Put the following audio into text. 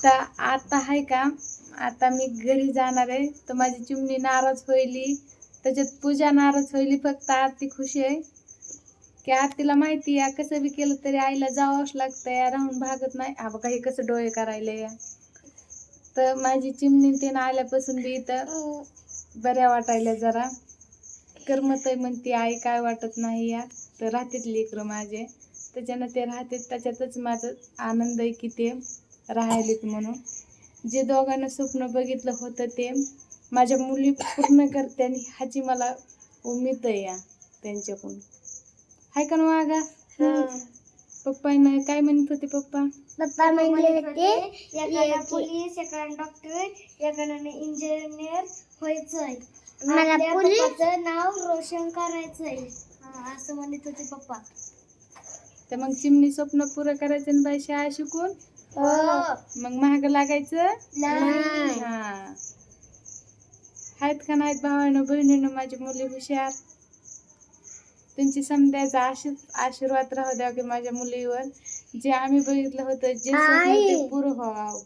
तर आता आहे का, आता मी घरी जाणार आहे, तर माझी चिमणी नाराज होईली, त्याच्यात पूजा नाराज होईली. फक्त आरती खुशी आहे की आरतीला माहिती आहे कसं बी केलं तरी आईला जावंच लागतं या, राहून भागत नाही. हा बघा हे कसं डोळे करायला या. तर माझी चिमणी ते आल्यापासून बी इथं बऱ्या वाटायला जरा करमत आहे म्हणते आई, काय वाटत नाही या. तर राहतेत लेकरं माझे, त्याच्यानं ते राहते, त्याच्यातच माझं आनंद आहे की ते राहिलेत म्हणून. जे दोघांना स्वप्न बघितलं होतं ते माझ्या मुली पूर्ण करते, आणि ह्याची मला उमेद आहे या त्यांच्याकडून. हाय का मागा? पप्पांना काय म्हणत होते पप्पा? पप्पा म्हणले होते एकाला पोलीस, एकाला डॉक्टर, एकाला इंजिनियर व्हायचंय, मला पप्पाचं नाव रोशन करायचंय, असं म्हणत होते पप्पा. तर मग चिमणी स्वप्न पुरं करायचं आणि बाई शाळा शिकून मग महाग लागायचं नाही. हा. आहेत का नाहीत भावानं बहिणीनं माझी मुली हुशार? त्यांची समजायचा आशीर्वाद राहू द्या की माझ्या मुलीवर. जे आम्ही बघितलं होतं, जे स्वप्न ते पुरं व्हावं.